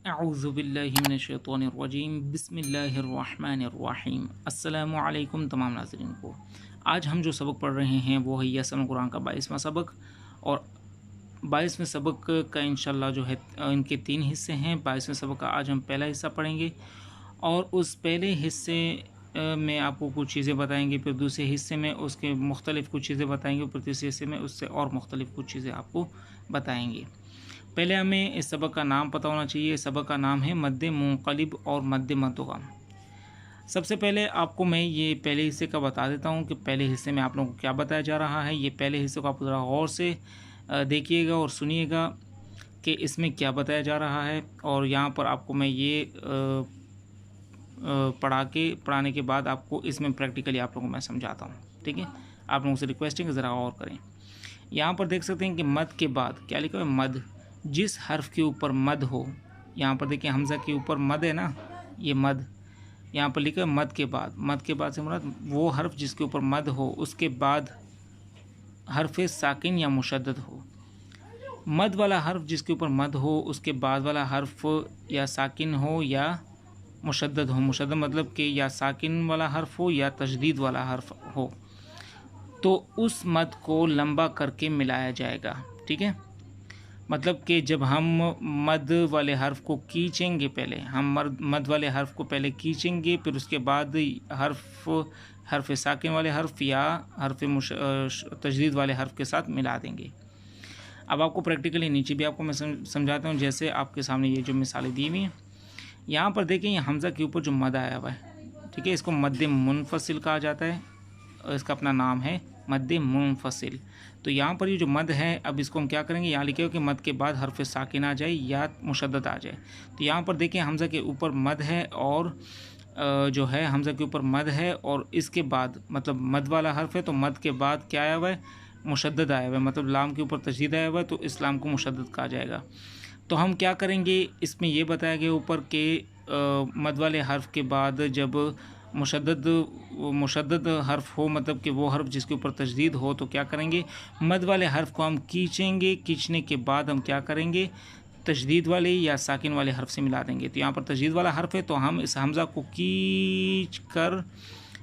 अऊज़ु बिल्लाहि मिनश्शैतानिर्रजीम बिस्मिल्लाहिर्रहमानिर्रहीम। अस्सलामु अलैकुम तमाम नाज़रीन को। आज हम जो सबक पढ़ रहे हैं वो है यसरनुल कुरान का 22वां सबक। और 22वें सबक का इंशाल्लाह जो है इनके 3 हिस्से हैं। 22वें सबक का आज हम पहला हिस्सा पढ़ेंगे और उस पहले हिस्से में आपको कुछ चीज़ें बताएंगे, फिर दूसरे हिस्से में उसके मुख्तलिफ़ कुछ चीज़ें बताएंगे, फिर तीसरे हिस्से में उससे और मुख्तलिफ़ कुछ चीज़ें आपको बताएंगे। पहले हमें इस सबक का नाम पता होना चाहिए। इस सबक का नाम है मद्दे मुंक़लिब और मद्दे मद्ग़म। सबसे पहले आपको मैं ये पहले हिस्से का बता देता हूँ कि पहले हिस्से में आप लोगों को क्या बताया जा रहा है। ये पहले हिस्से को आप ज़रा गौर से देखिएगा और सुनिएगा कि इसमें क्या बताया जा रहा है। और यहाँ पर आपको मैं ये पढ़ाने के बाद आपको इसमें प्रैक्टिकली आप लोगों को मैं समझाता हूँ, ठीक है। आप लोगों से रिक्वेस्टिंग ज़रा गौर करें। यहाँ पर देख सकते हैं कि मद के बाद क्या लिखा है, मद। जिस हर्फ के ऊपर मद हो, यहाँ पर देखिए हमज़ा के ऊपर मद है ना, ये मद यहाँ पर लिखा है मद के बाद। मद के बाद से मुराद वो हर्फ जिसके ऊपर मद हो, उसके बाद हर्फ साकिन या मुशद्दद हो। मद वाला हर्फ जिसके ऊपर मद हो, उसके बाद वाला हर्फ या साकिन हो या मुशद्दद हो। मुशद्दद मतलब कि या साकिन वाला हर्फ हो या तशदीद वाला हर्फ हो, तो उस मद को लंबा करके मिलाया जाएगा, ठीक है। मतलब कि जब हम मद वाले हर्फ को खींचेंगे, पहले हम मद वाले हर्फ को पहले खींचेंगे, फिर उसके बाद हर्फ साकिन वाले हर्फ या हर्फ तजदीद वाले हर्फ के साथ मिला देंगे। अब आपको प्रैक्टिकली नीचे भी आपको मैं समझाता हूँ। जैसे आपके सामने ये जो मिसालें दी हुई हैं, यहाँ पर देखें ये हमज़ा के ऊपर जो मद आया हुआ है, ठीक है, इसको मद्दे मुनफसिल कहा जाता है। इसका अपना नाम है मद्दे मुनफसिल। तो यहाँ पर ये जो मद है, अब इसको हम क्या करेंगे, यहाँ लिखे हो कि मद के बाद हर्फ साकिन आ जाए या मुशद्दद आ जाए। तो यहाँ पर देखें हमज़ा के ऊपर मद है और जो है हमज़ा के ऊपर मद है और इसके बाद मतलब मद वाला हर्फ है, तो मद के बाद क्या आया हुआ है, मुशद्दद आया हुआ है, मतलब लाम के ऊपर तशदीद आया हुआ है, तो इस लाम को मुशद्दद कहा जाएगा। तो हम क्या करेंगे, इसमें ये बताया गया ऊपर के मद वाले हर्फ के बाद जब मुशद्दद हर्फ हो, मतलब कि वो हर्फ जिसके ऊपर तशदीद हो, तो क्या करेंगे, मद वाले हर्फ को हम खींचेंगे। खींचने के बाद हम क्या करेंगे, तशदीद वाले या साकिन वाले हर्फ से मिला देंगे। तो यहाँ पर तशदीद वाला हर्फ है, तो हम इस हमज़ा को खींच कर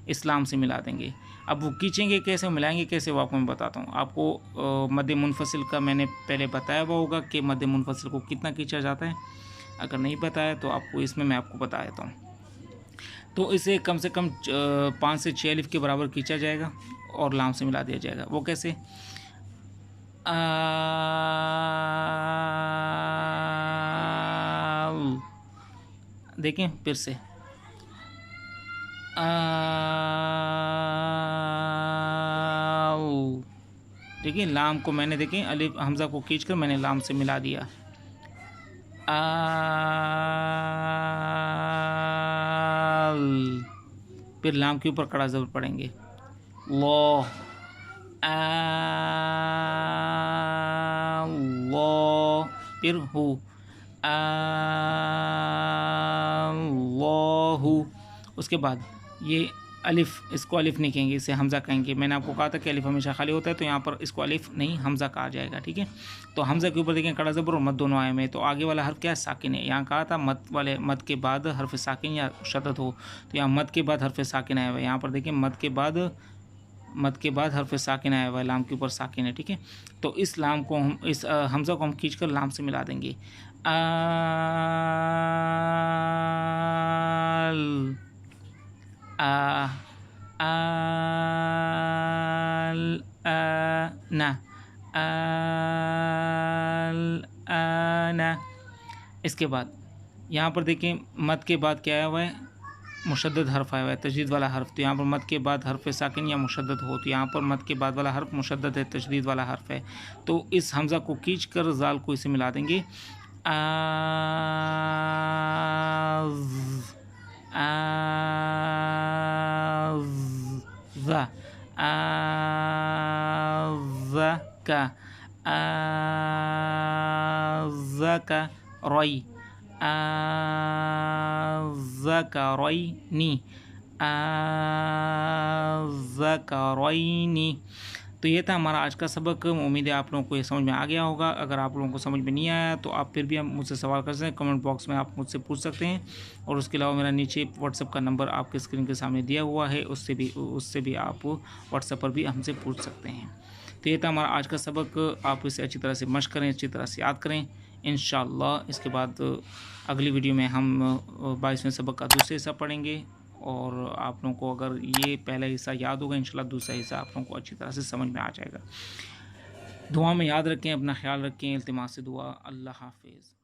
इस्लाम से मिला देंगे। अब वो खींचेंगे कैसे, मिलाएंगे कैसे, वो आपको मैं बताता हूँ। आपको मद्दे मुनफसिल का मैंने पहले बताया हुआ होगा कि मद्दे मुनफसिल को कितना खींचा जाता है। अगर नहीं बताया तो आपको इसमें मैं आपको बता देता हूँ। तो इसे कम से कम 5 से 6 अलिफ के बराबर खींचा जाएगा और लाम से मिला दिया जाएगा। वो कैसे, देखें फिर से, देखिए लाम को मैंने देखें अलिफ हमज़ा को खींचकर मैंने लाम से मिला दिया। फिर लाम के ऊपर कड़ा ज़बर पड़ेंगे, लो, लो, फिर हु, अल्लाहु। उसके बाद ये अलिफ, इसको अलिफ नहीं कहेंगे, इसे हमज़ा कहेंगे। मैंने आपको कहा था कि अलिफ हमेशा खाली होता है, तो यहाँ पर इसको अलिफ नहीं हमज़ा कहा जाएगा, ठीक है। तो हमज़ा के ऊपर देखें कड़ा ज़बर और मद दोनों आए में, तो आगे वाला हर्फ क्या है, साकिन है। यहाँ कहा था मद के बाद हर्फ साकिन या शदद हो, तो यहाँ मद के बाद हर्फ साकिन आया हुआ है। यहाँ पर देखें मद के बाद हर्फ साकिन आया हुआ है, लाम के ऊपर साकिन है, ठीक है। तो इस लाम को हम, इस हमज़ा को हम खींचकर लाम से मिला देंगे। ना। इसके बाद यहाँ पर देखें मद के बाद क्या आया हुआ है, मुशद्दद हर्फ आया हुआ है, तशदीद वाला हर्फ। तो यहाँ पर मद के बाद हर्फ साकिन या मुशद्दद हो, तो यहाँ पर मद के बाद वाला हर्फ मुशद्दद है, तशदीद वाला हर्फ है। तो इस हमज़ा को खींच कर जाल को इसे मिला देंगे, रई, ज़करैनी, ज़करैनी। तो ये था हमारा आज का सबक। उम्मीद है आप लोगों को ये समझ में आ गया होगा। अगर आप लोगों को समझ में नहीं आया तो आप फिर भी हम मुझसे सवाल कर सकते हैं, कमेंट बॉक्स में आप मुझसे पूछ सकते हैं। और उसके अलावा मेरा नीचे व्हाट्सएप का नंबर आपके स्क्रीन के सामने दिया हुआ है, उससे भी आप व्हाट्सएप पर भी हमसे पूछ सकते हैं। तो ये था हमारा आज का सबक। आप इसे अच्छी तरह से मश्क करें, अच्छी तरह से याद करें इंशाअल्लाह। इसके बाद अगली वीडियो में हम 22वें सबक का दूसरा हिस्सा पढ़ेंगे। और आप लोगों को अगर ये पहला हिस्सा याद होगा, इंशाल्लाह दूसरा हिस्सा आप लोगों को अच्छी तरह से समझ में आ जाएगा। दुआ में याद रखें, अपना ख्याल रखें, इल्तिमास से दुआ। अल्लाह हाफिज़।